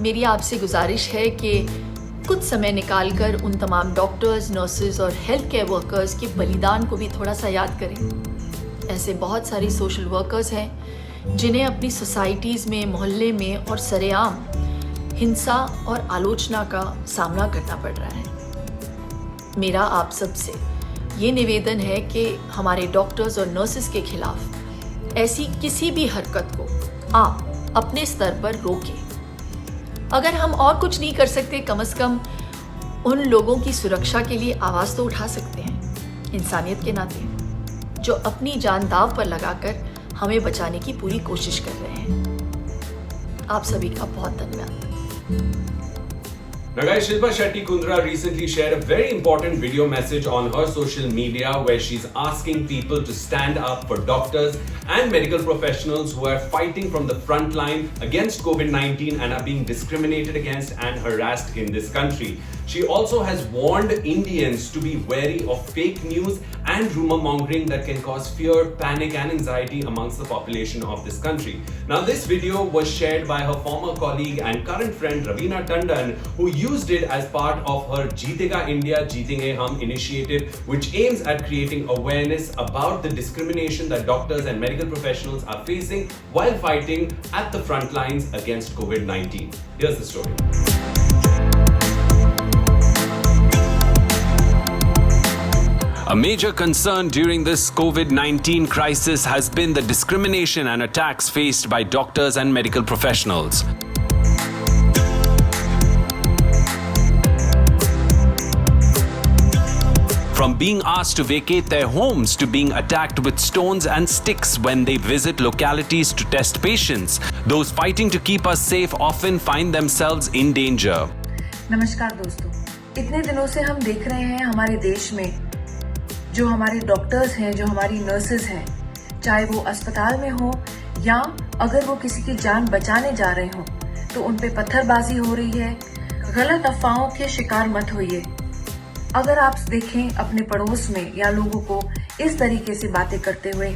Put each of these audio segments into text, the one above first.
मेरी आपसे गुजारिश है कि कुछ समय निकालकर उन तमाम डॉक्टर्स, नर्सेज और हेल्थ केयर वर्कर्स के बलिदान को भी थोड़ा सा याद करें। ऐसे बहुत सारी सोशल वर्कर्स हैं जिन्हें अपनी सोसाइटीज़ में, मोहल्ले में और सरेआम हिंसा और आलोचना का सामना करना पड़ रहा है। मेरा आप सबसे ये निवेदन है कि हमारे डॉक्टर्स और नर्सेज के खिलाफ ऐसी किसी भी हरकत को आप अपने स्तर पर रोकें। अगर हम और कुछ नहीं कर सकते, कम से कम उन लोगों की सुरक्षा के लिए आवाज़ तो उठा सकते हैं, इंसानियत के नाते, जो अपनी जान दांव पर लगाकर हमें बचाने की पूरी कोशिश कर रहे हैं। आप सभी का बहुत धन्यवाद। Now guys, Shilpa Shetty Kundra recently shared a very important video message on her social media where she's asking people to stand up for doctors and medical professionals who are fighting from the front line against COVID-19 and are being discriminated against and harassed in this country. She also has warned Indians to be wary of fake news and rumor mongering that can cause fear, panic and anxiety amongst the population of this country. Now this video was shared by her former colleague and current friend Raveena Tandon, who used it as part of her Jeetega India Jeetenge Hum initiative, which aims at creating awareness about the discrimination that doctors and medical professionals are facing while fighting at the front lines against COVID-19. Here's the story. A major concern during this COVID-19 crisis has been the discrimination and attacks faced by doctors and medical professionals. From being asked to vacate their homes to being attacked with stones and sticks when they visit localities to test patients, those fighting to keep us safe often find themselves in danger. नमस्कार दोस्तों, इतने दिनों से हम देख रहे हैं हमारे देश में जो हमारे डॉक्टर्स हैं, जो हमारी नर्सेज हैं, चाहे वो अस्पताल में हो या अगर वो किसी की जान बचाने जा रहे हो, तो उन पे पत्थरबाजी हो रही है। गलत अफवाहों के शिकार मत होइए। अगर आप देखें अपने पड़ोस में या लोगों को इस तरीके से बातें करते हुए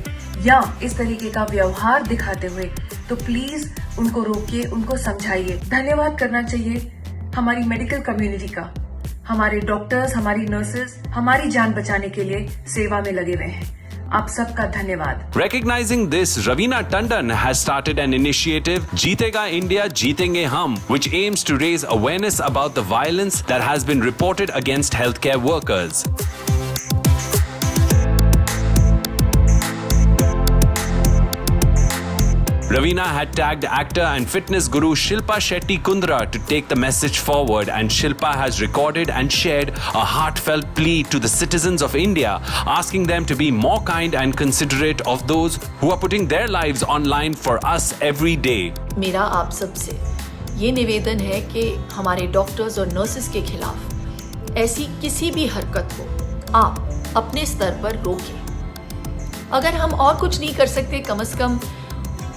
या इस तरीके का व्यवहार दिखाते हुए, तो प्लीज उनको रोकिए, उनको समझाइए। धन्यवाद करना चाहिए हमारी मेडिकल कम्युनिटी का। हमारे डॉक्टर्स, हमारी नर्सेज हमारी जान बचाने के लिए सेवा में लगे हुए हैं। आप सबका धन्यवाद। Recognizing this, Raveena Tandon has started an initiative, Jeetega India Jeetenge Hum, which aims to raise awareness about the violence that has been reported against healthcare workers. Raveena had tagged actor and fitness guru Shilpa Shetty Kundra to take the message forward, and Shilpa has recorded and shared a heartfelt plea to the citizens of India, asking them to be more kind and considerate of those who are putting their lives online for us every day. मेरा आप सबसे ये निवेदन है कि हमारे doctors और nurses के खिलाफ ऐसी किसी भी हरकत को आप अपने स्तर पर रोकें। अगर हम और कुछ नहीं कर सकते, कम से कम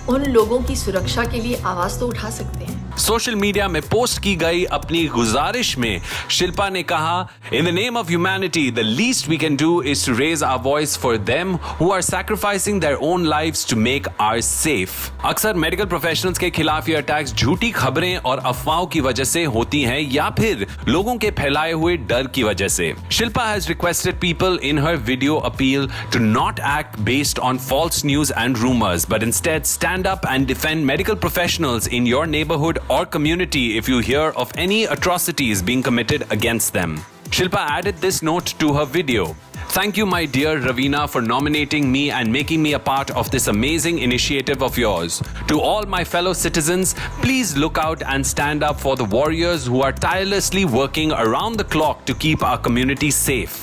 उन लोगों की सुरक्षा के लिए आवाज तो उठा सकते हैं। सोशल मीडिया में पोस्ट की गई अपनी गुजारिश में शिल्पा ने कहा, in the name of humanity the least we can do is to raise our voice for them who are sacrificing their own lives to make our safe. अक्सर मेडिकल प्रोफेशनल्स के खिलाफ ये अटैक्स झूठी खबरें और अफवाहों की वजह से होती हैं या फिर लोगों के फैलाए हुए डर की वजह से। Shilpa has requested people in her video appeal to not act based on false news and rumours, but instead stand up and defend medical professionals in your neighbourhood or community if you hear of any atrocities being committed against them. Shilpa added this note to her video. Thank you, my dear Raveena, for nominating me and making me a part of this amazing initiative of yours. To all my fellow citizens, please look out and stand up for the warriors who are tirelessly working around the clock to keep our community safe.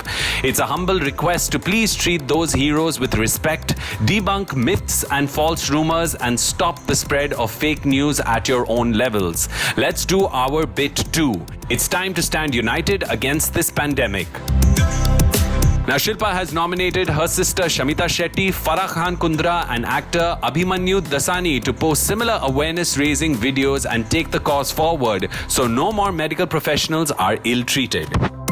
It's a humble request to please treat those heroes with respect, debunk myths and false rumors, and stop the spread of fake news at your own levels. Let's do our bit too. It's time to stand united against this pandemic. Now, Shilpa has nominated her sister Shamita Shetty, Farah Khan Kundra and actor Abhimanyu Dasani to post similar awareness-raising videos and take the cause forward so no more medical professionals are ill-treated.